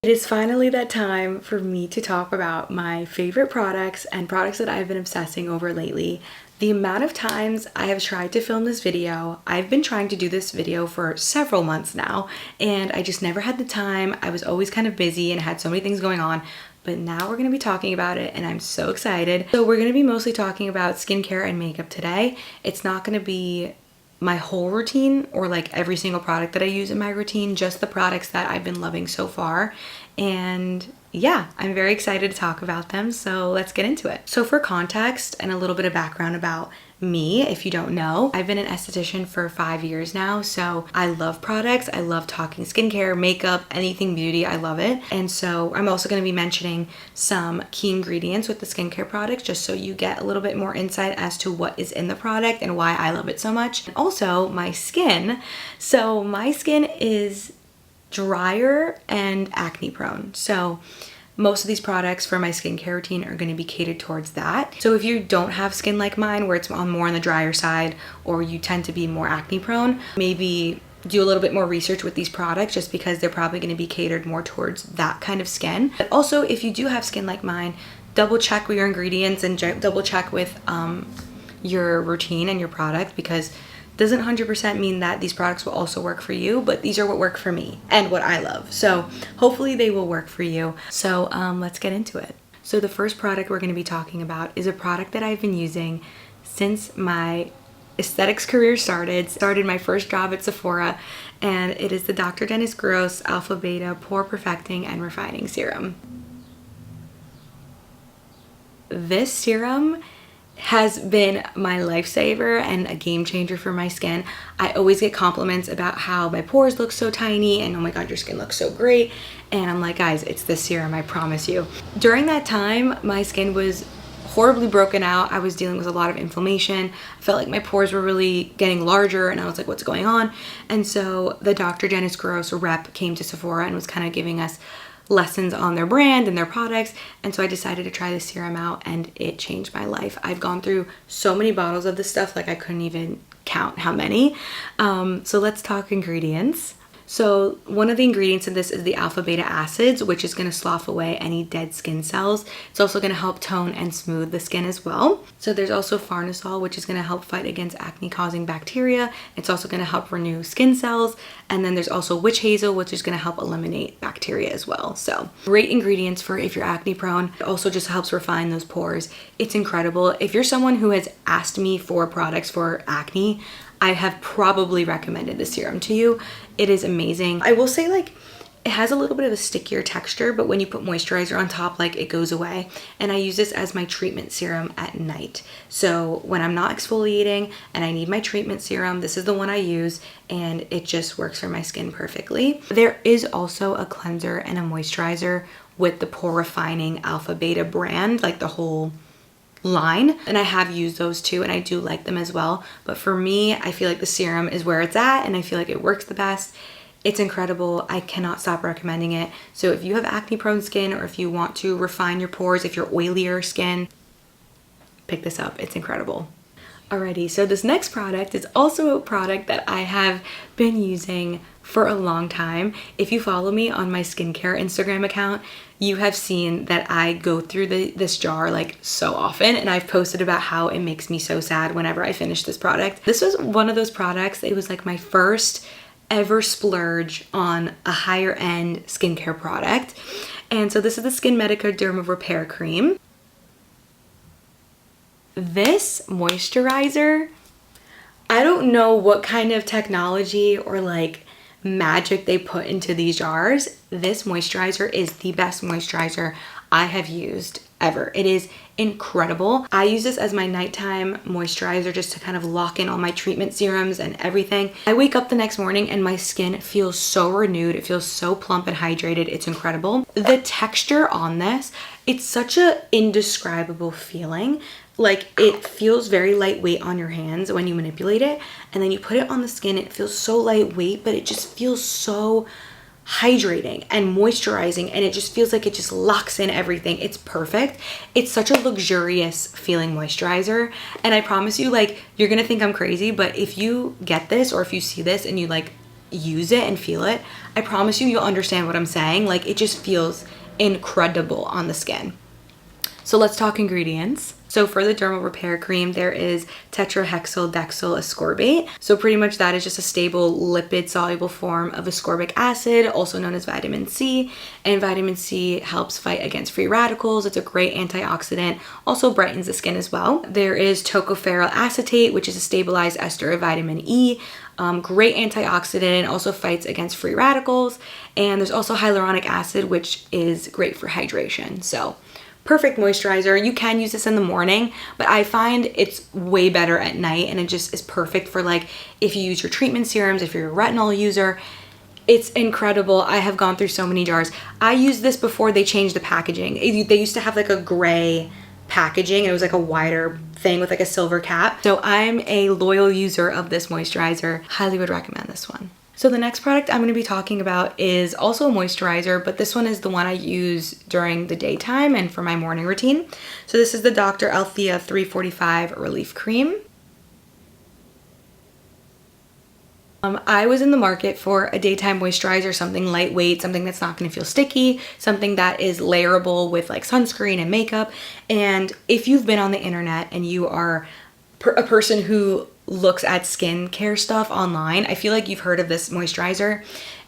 It is finally that time for me to talk about my favorite products and products that I've been obsessing over lately. The amount of times I have tried to film this video, I've been trying to do this video for several months now, and I just never had the time. I was always kind of busy and had so many things going on, but now we're going to be talking about it and I'm so excited. So we're going to be mostly talking about skincare and makeup today. It's not going to be my whole routine or like every single product that I use in my routine, just the products that I've been loving so far. And yeah, I'm very excited to talk about them, so let's get into it. So for context and a little bit of background about me, if you don't know, I've been an esthetician for 5 years now, so I love products. I love talking skincare, makeup, anything beauty, I love it. And so I'm also going to be mentioning some key ingredients with the skincare products, just so you get a little bit more insight as to what is in the product and why I love it so much. And also my skin. So my skin is drier and acne prone. So most of these products for my skincare routine are going to be catered towards that. So if you don't have skin like mine, where it's more on the drier side, or you tend to be more acne prone, maybe do a little bit more research with these products, just because they're probably going to be catered more towards that kind of skin. But also, if you do have skin like mine, double check with your ingredients and double check with your routine and your product, because doesn't 100% mean that these products will also work for you, but these are what work for me and what I love. So hopefully they will work for you. So let's get into it. So the first product we're going to be talking about is a product that I've been using since my aesthetics career started my first job at Sephora, and it is the Dr. Dennis Gross Alpha Beta Pore Perfecting and Refining Serum. This serum has been my lifesaver and a game changer for my skin. I always get compliments about how my pores look so tiny and oh my god, your skin looks so great. And I'm like, guys, it's this serum, I promise you. During that time, my skin was horribly broken out. I was dealing with a lot of inflammation. I felt like my pores were really getting larger and I was like, what's going on? And so the Dr. Dennis Gross rep came to Sephora and was kind of giving us lessons on their brand and their products, and so I decided to try this serum out and it changed my life. I've gone through so many bottles of this stuff, like I couldn't even count how many. So let's talk ingredients. So one of the ingredients in this is the alpha beta acids, which is going to slough away any dead skin cells. It's also going to help tone and smooth the skin as well. So there's also farnesol, which is going to help fight against acne causing bacteria. It's also going to help renew skin cells. And then there's also witch hazel, which is going to help eliminate bacteria as well. So great ingredients for if you're acne prone. It also just helps refine those pores. It's incredible. If you're someone who has asked me for products for acne, I have probably recommended this serum to you. It is amazing. I will say, like, it has a little bit of a stickier texture, but when you put moisturizer on top, like, it goes away. And I use this as my treatment serum at night. So when I'm not exfoliating and I need my treatment serum, this is the one I use, and it just works for my skin perfectly. There is also a cleanser and a moisturizer with the Pore Refining Alpha Beta brand, like the whole line, and I have used those too and I do like them as well, but for me, I feel like the serum is where it's at and I feel like it works the best. It's incredible. I cannot stop recommending it. So if you have acne prone skin, or if you want to refine your pores, if you're oilier skin, pick this up. It's incredible. Alrighty, so this next product is also a product that I have been using for a long time. If you follow me on my skincare Instagram account, you have seen that I go through this jar like so often, and I've posted about how it makes me so sad whenever I finish this product. This was one of those products. It was like my first ever splurge on a higher end skincare product. And so this is the SkinMedica Dermal Repair Cream. This moisturizer, I don't know what kind of technology or like magic they put into these jars. This moisturizer is the best moisturizer I have used ever. It is incredible. I use this as my nighttime moisturizer just to kind of lock in all my treatment serums and everything. I wake up the next morning and my skin feels so renewed. It feels so plump and hydrated. It's incredible. The texture on this, it's such a indescribable feeling. Like, it feels very lightweight on your hands when you manipulate it, and then you put it on the skin, it feels so lightweight, but it just feels so hydrating and moisturizing, and it just feels like it just locks in everything. It's perfect. It's such a luxurious feeling moisturizer, and I promise you, like, you're gonna think I'm crazy, but if you get this or if you see this and you like use it and feel it, I promise you'll understand what I'm saying. Like, it just feels incredible on the skin. So let's talk ingredients. So for the dermal repair cream, there is tetrahexyl decyl ascorbate. So pretty much that is just a stable lipid soluble form of ascorbic acid, also known as vitamin C. And vitamin C helps fight against free radicals. It's a great antioxidant, also brightens the skin as well. There is tocopherol acetate, which is a stabilized ester of vitamin E. Great antioxidant, also fights against free radicals. And there's also hyaluronic acid, which is great for hydration. So perfect moisturizer. You can use this in the morning, but I find it's way better at night, and it just is perfect for like if you use your treatment serums, if you're a retinol user. It's incredible. I have gone through so many jars. I used this before they changed the packaging. They used to have like a gray packaging. It was like a wider thing with like a silver cap. So I'm a loyal user of this moisturizer. Highly would recommend this one. So the next product I'm going to be talking about is also a moisturizer, but this one is the one I use during the daytime and for my morning routine. So this is the Dr. Althea 345 Relief Cream. I was in the market for a daytime moisturizer, something lightweight, something that's not going to feel sticky, something that is layerable with like sunscreen and makeup. And if you've been on the internet and you are a person who looks at skincare stuff online, I feel like you've heard of this moisturizer.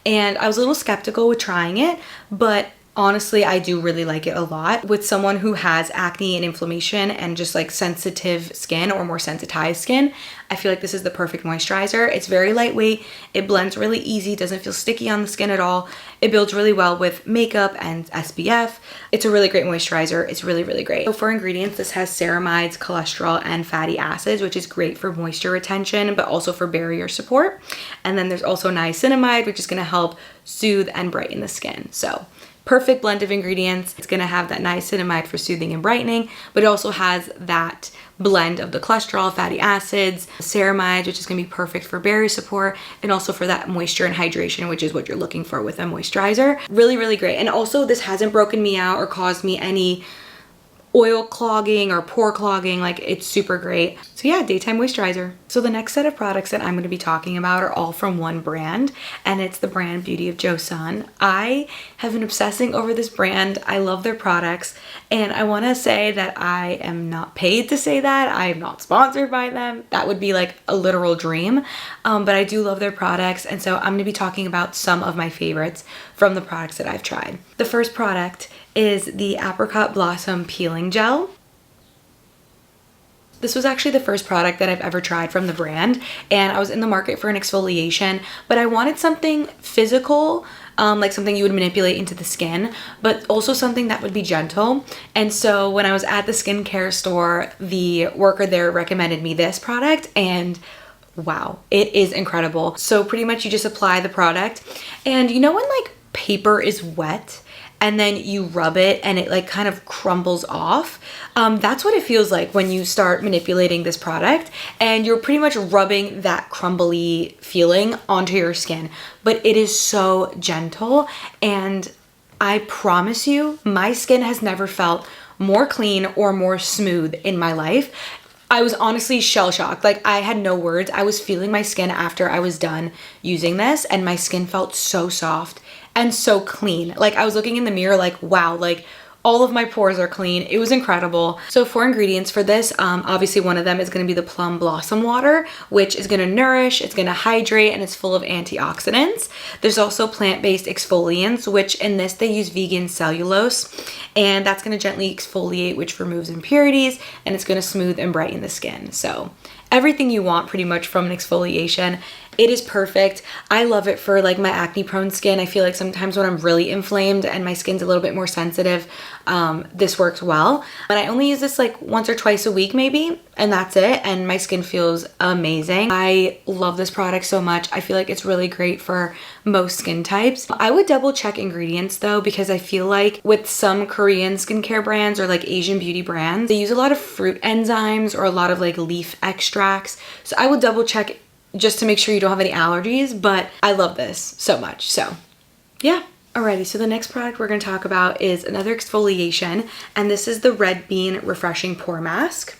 And I was a little skeptical with trying it, but honestly, I do really like it a lot. With someone who has acne and inflammation and just like sensitive skin or more sensitized skin, I feel like this is the perfect moisturizer. It's very lightweight. It blends really easy, doesn't feel sticky on the skin at all. It builds really well with makeup and SPF. It's a really great moisturizer. It's really, really great. So for ingredients, this has ceramides, cholesterol, and fatty acids, which is great for moisture retention, but also for barrier support. And then there's also niacinamide, which is gonna help soothe and brighten the skin. So perfect blend of ingredients. It's gonna have that niacinamide for soothing and brightening, but it also has that blend of the cholesterol, fatty acids, ceramides, which is gonna be perfect for barrier support, and also for that moisture and hydration, which is what you're looking for with a moisturizer. Really, really great. And also this hasn't broken me out or caused me any oil clogging or pore clogging. Like, it's super great. So yeah, daytime moisturizer. So the next set of products that I'm going to be talking about are all from one brand, and it's the brand Beauty of Joseon. I have been obsessing over this brand. I love their products, and I want to say that I am not paid to say that. I am not sponsored by them. That would be like a literal dream, but I do love their products, and so I'm going to be talking about some of my favorites from the products that I've tried. The first product is the Apricot Blossom Peeling Gel. This was actually the first product that I've ever tried from the brand, and I was in the market for an exfoliation, but I wanted something physical, like something you would manipulate into the skin, but also something that would be gentle. And so when I was at the skincare store, the worker there recommended me this product, and wow, it is incredible. So pretty much you just apply the product, and you know when like paper is wet and then you rub it and it like kind of crumbles off? That's what it feels like when you start manipulating this product, and you're pretty much rubbing that crumbly feeling onto your skin, but it is so gentle, and I promise you, my skin has never felt more clean or more smooth in my life. I was honestly shell-shocked. Like, I had no words. I was feeling my skin after I was done using this, and my skin felt so soft and so clean. Like, I was looking in the mirror like, wow, like all of my pores are clean. It was incredible. So for ingredients for this, obviously one of them is going to be the Plum Blossom Water, which is going to nourish, it's going to hydrate, and it's full of antioxidants. There's also plant-based exfoliants, which in this they use vegan cellulose, and that's going to gently exfoliate, which removes impurities, and it's going to smooth and brighten the skin. So everything you want pretty much from an exfoliation. It is perfect. I love it for like my acne prone skin. I feel like sometimes when I'm really inflamed and my skin's a little bit more sensitive, this works well. But I only use this like once or twice a week maybe, and that's it. And my skin feels amazing. I love this product so much. I feel like it's really great for most skin types. I would double check ingredients though, because I feel like with some Korean skincare brands or like Asian beauty brands, they use a lot of fruit enzymes or a lot of like leaf extracts. So I would double check just to make sure you don't have any allergies, but I love this so much. So yeah. Alrighty, so the next product we're going to talk about is another exfoliation, and this is the Red Bean Refreshing Pore Mask.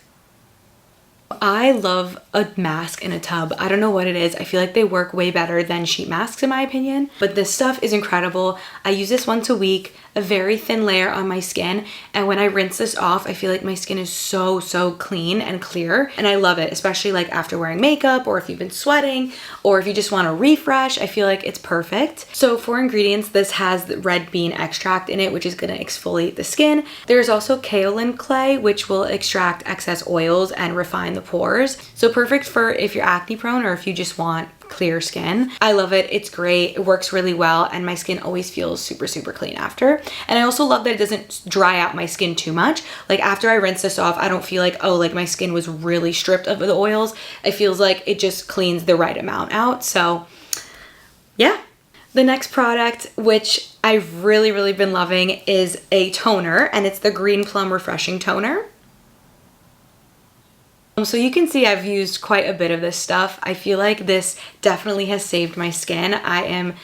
I love a mask in a tub. I don't know what it is. I feel like they work way better than sheet masks in my opinion, but this stuff is incredible. I use this once a week, a very thin layer on my skin, and when I rinse this off, I feel like my skin is so clean and clear, and I love it, especially like after wearing makeup, or if you've been sweating, or if you just want to refresh. I feel like it's perfect. So for ingredients, this has the red bean extract in it, which is going to exfoliate the skin. There's also kaolin clay, which will extract excess oils and refine the pores. So perfect for if you're acne prone or if you just want clear skin. I love it. It's great. It works really well, and my skin always feels super clean after. And I also love that it doesn't dry out my skin too much. Like after I rinse this off, I don't feel like, oh, like my skin was really stripped of the oils. It feels like it just cleans the right amount out. So yeah. The next product, which I've really been loving, is a toner, and it's the Green Plum Refreshing Toner. So you can see I've used quite a bit of this stuff. I feel like this definitely has saved my skin. I am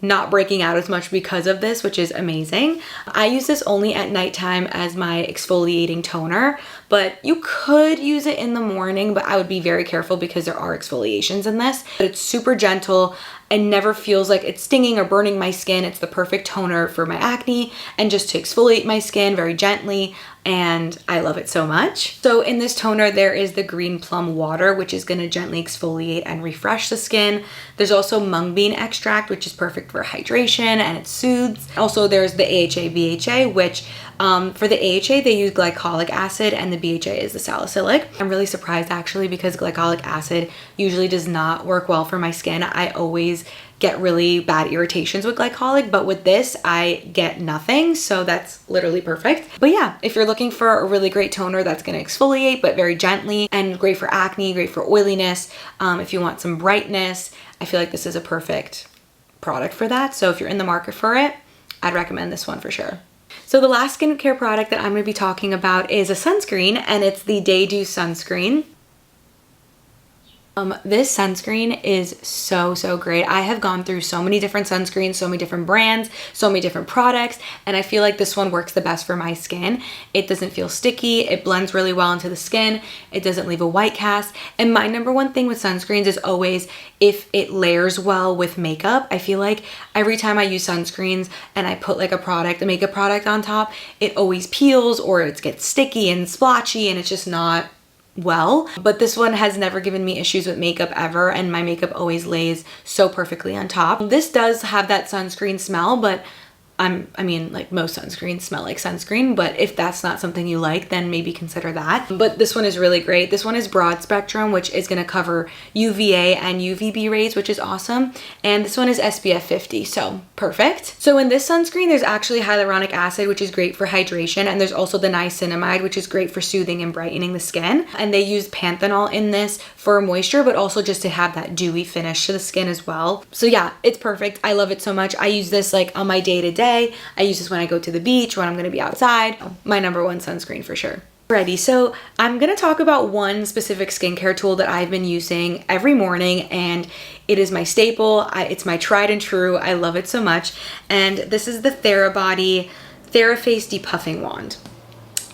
not breaking out as much because of this, which is amazing. I use this only at nighttime as my exfoliating toner, but you could use it in the morning, but I would be very careful because there are exfoliations in this. But it's super gentle and never feels like it's stinging or burning my skin. It's the perfect toner for my acne and just to exfoliate my skin very gently, and I love it so much. So in this toner, there is the green plum water, which is going to gently exfoliate and refresh the skin. There's also mung bean extract, which is perfect for hydration and it soothes. Also, there's the AHA BHA, which for the AHA, they use glycolic acid, and the BHA is the salicylic. I'm really surprised actually, because glycolic acid usually does not work well for my skin. I always get really bad irritations with glycolic, but with this, I get nothing. So that's literally perfect. But yeah, if you're looking for a really great toner that's gonna exfoliate, but very gently, and great for acne, great for oiliness, if you want some brightness, I feel like this is a perfect product for that. So if you're in the market for it, I'd recommend this one for sure. So the last skincare product that I'm going to be talking about is a sunscreen, and it's the Day Dew sunscreen. This sunscreen is so great. I have gone through so many different sunscreens, so many different brands, so many different products, and I feel like this one works the best for my skin. It doesn't feel sticky, it blends really well into the skin, it doesn't leave a white cast, and my number one thing with sunscreens is always if it layers well with makeup. I feel like every time I use sunscreens and I put like a makeup product on top, it always peels or it gets sticky and splotchy, and it's just not well. But this one has never given me issues with makeup ever, and my makeup always lays so perfectly on top. This does have that sunscreen smell, but I mean, like most sunscreens smell like sunscreen, but if that's not something you like, then maybe consider that. But this one is really great. This one is broad spectrum, which is going to cover UVA and UVB rays, which is awesome. And this one is SPF 50, so perfect. So in this sunscreen, there's actually hyaluronic acid, which is great for hydration. And there's also the niacinamide, which is great for soothing and brightening the skin. And they use panthenol in this for moisture, but also just to have that dewy finish to the skin as well. So yeah, it's perfect. I love it so much. I use this like on my day-to-day. I use this when I go to the beach, when I'm going to be outside. My number one sunscreen for sure. Alrighty, so I'm going to talk about one specific skincare tool that I've been using every morning, and it is my staple. It's my tried and true. I love it so much. And this is the Therabody TheraFace Depuffing Wand.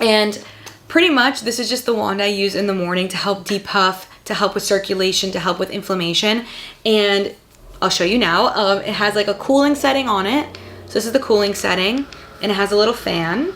And pretty much this is just the wand I use in the morning to help depuff, to help with circulation, to help with inflammation. And I'll show you now. It has like a cooling setting on it. So this is the cooling setting, and it has a little fan.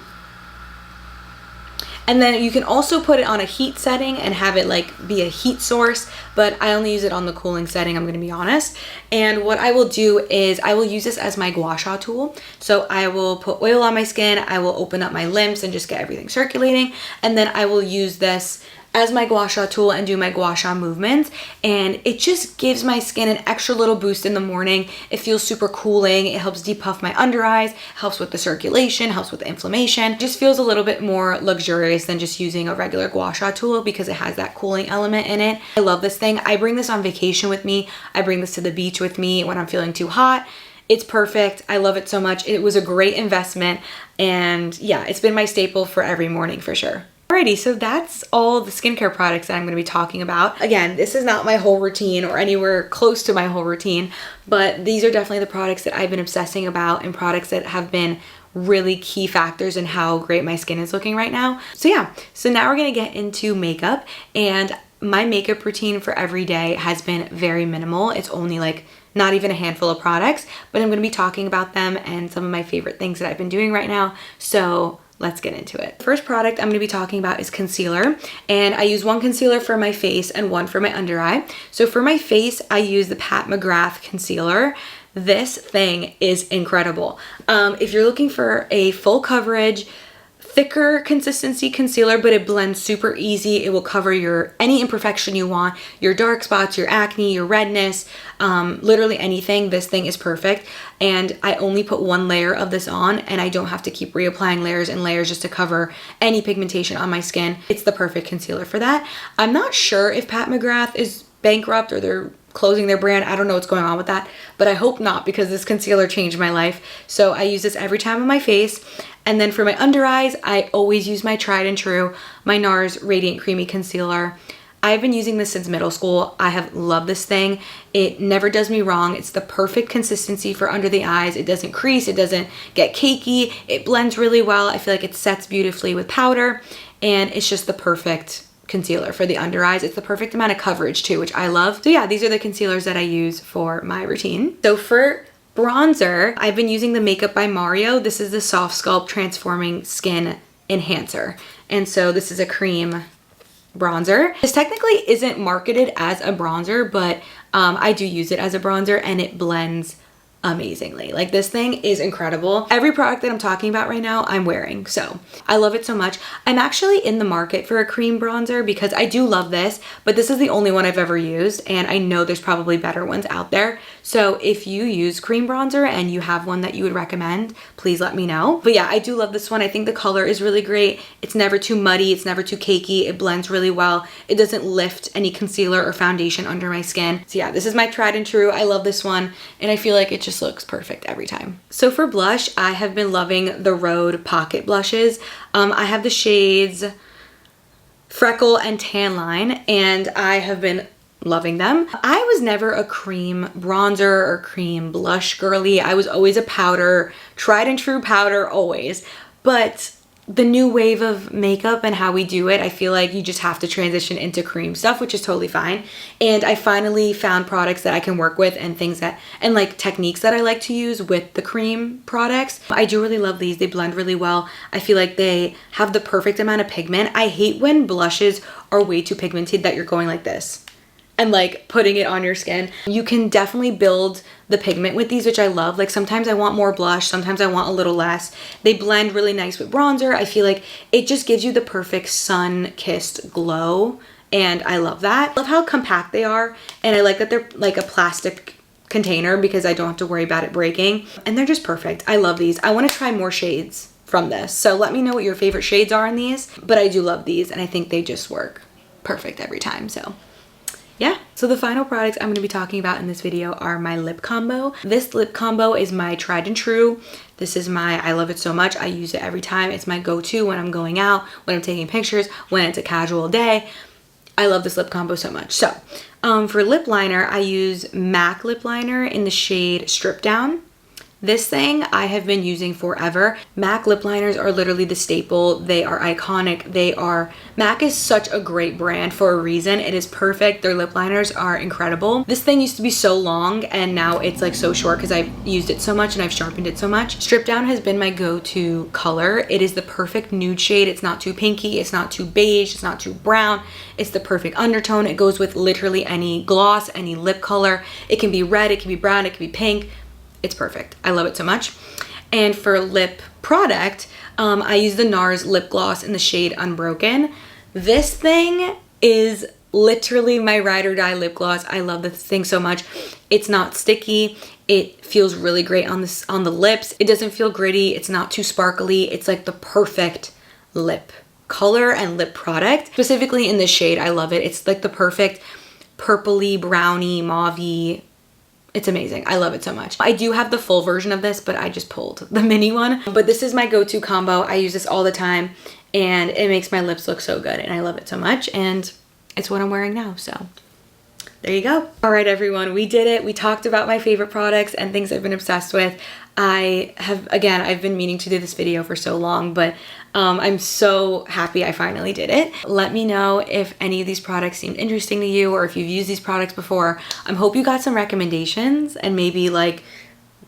And then you can also put it on a heat setting and have it like be a heat source, but I only use it on the cooling setting, I'm gonna be honest. And what I will do is I will use this as my gua sha tool. So I will put oil on my skin, I will open up my limbs and just get everything circulating, and then I will use this as my gua sha tool and do my gua sha movements, and it just gives my skin an extra little boost in the morning. It feels super cooling. It helps depuff my under eyes, helps with the circulation, helps with the inflammation. It just feels a little bit more luxurious than just using a regular gua sha tool because it has that cooling element in it. I love this thing. I bring this on vacation with me. I bring this to the beach with me when I'm feeling too hot. It's perfect. I love it so much. It was a great investment, and yeah, it's been my staple for every morning for sure. Alrighty, so that's all the skincare products that I'm going to be talking about. Again, this is not my whole routine or anywhere close to my whole routine, but these are definitely the products that I've been obsessing about and products that have been really key factors in how great my skin is looking right now. So yeah, so now we're going to get into makeup, and My makeup routine for every day has been very minimal. It's only like not even a handful of products, but I'm going to be talking about them and some of my favorite things that I've been doing right now. So let's get into it. First product I'm going to be talking about is concealer, and I use one concealer for my face and one for my under eye. So for my face, I use the McGrath concealer. This thing is incredible. If you're looking for a full coverage, thicker consistency concealer, but it blends super easy. It will cover any imperfection you want, your dark spots, your acne, your redness, literally anything. This thing is perfect. And I only put one layer of this on, and I don't have to keep reapplying layers and layers just to cover any pigmentation on my skin. It's the perfect concealer for that. I'm not sure if Pat McGrath is bankrupt or they're closing their brand. I don't know what's going on with that, but I hope not, because this concealer changed my life. So I use this every time on my face. And then for my under eyes, I always use my tried and true, my NARS Radiant Creamy Concealer. I've been using this since middle school. I have loved this thing. It never does me wrong. It's the perfect consistency for under the eyes. It doesn't crease. It doesn't get cakey. It blends really well. I feel like it sets beautifully with powder, and it's just the perfect concealer for the under eyes. It's the perfect amount of coverage too, which I love. So yeah, these are the concealers that I use for my routine. So for bronzer, I've been using the Makeup by Mario. This is the SoftSculpt Transforming Skin Enhancer. And so this is a cream bronzer. This technically isn't marketed as a bronzer, but I do use it as a bronzer, and it blends amazingly. Like, this thing is incredible. Every product that I'm talking about right now, I'm wearing. So I love it so much. I'm actually in the market for a cream bronzer because I do love this, but this is the only one I've ever used, and I know there's probably better ones out there. So if you use cream bronzer and you have one that you would recommend, please let me know. But yeah, I do love this one. I think the color is really great. It's never too muddy. It's never too cakey. It blends really well. It doesn't lift any concealer or foundation under my skin. So yeah, this is my tried and true. I love this one, and I feel like it just looks perfect every time. So for blush, I have been loving the Rhode pocket blushes. I have the shades Freckle and Tan Line, and I have been loving them. I was never a cream bronzer or cream blush girly. I was always a powder, tried and true powder always. But the new wave of makeup and how we do it, I feel like you just have to transition into cream stuff, which is totally fine. And I finally found products that I can work with and things that, and like techniques that I like to use with the cream products. I do really love these. They blend really well. I feel like they have the perfect amount of pigment. I hate when blushes are way too pigmented that you're going like this and like putting it on your skin. You can definitely build the pigment with these, which I love. Like, sometimes I want more blush, sometimes I want a little less. They blend really nice with bronzer. I feel like it just gives you the perfect sun-kissed glow, and I love that. I love how compact they are, and I like that they're like a plastic container because I don't have to worry about it breaking, and they're just perfect. I love these. I want to try more shades from this, so let me know what your favorite shades are in these, but I do love these, and I think they just work perfect every time. So yeah, so the final products I'm going to be talking about in this video are my lip combo. This lip combo is my tried and true. This is I love it so much. I use it every time. It's my go-to when I'm going out, when I'm taking pictures, when it's a casual day. I love this lip combo so much. So for lip liner, I use MAC lip liner in the shade Strip Down. This thing I have been using forever. MAC lip liners are literally the staple. They are iconic. MAC is such a great brand for a reason. It is perfect. Their lip liners are incredible. This thing used to be so long, and now it's like so short because I've used it so much and I've sharpened it so much. Strip Down has been my go-to color. It is the perfect nude shade. It's not too pinky. It's not too beige. It's not too brown. It's the perfect undertone. It goes with literally any gloss, any lip color. It can be red. It can be brown. It can be pink. It's perfect. I love it so much. And for lip product, I use the NARS lip gloss in the shade Unbroken. This thing is literally my ride or die lip gloss. I love this thing so much. It's not sticky. It feels really great on the lips. It doesn't feel gritty. It's not too sparkly. It's like the perfect lip color and lip product. Specifically in this shade, I love it. It's like the perfect purpley, browny, mauvey. It's amazing. I love it so much. I do have the full version of this, but I just pulled the mini one. But this is my go-to combo. I use this all the time, and it makes my lips look so good, and I love it so much, and it's what I'm wearing now. So there you go. All right, everyone, we did it. We talked about my favorite products and things I've been obsessed with. I've been meaning to do this video for so long, but I'm so happy I finally did it. Let me know if any of these products seemed interesting to you or if you've used these products before. I hope you got some recommendations and maybe like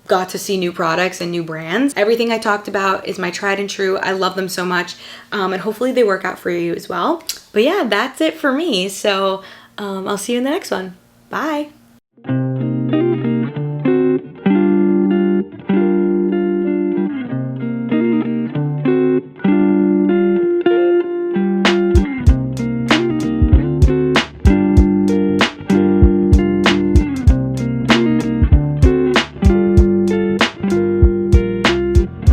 got to see new products and new brands. Everything I talked about is my tried and true. I love them so much, and hopefully they work out for you as well. But yeah, that's it for me. So I'll see you in the next one. Bye.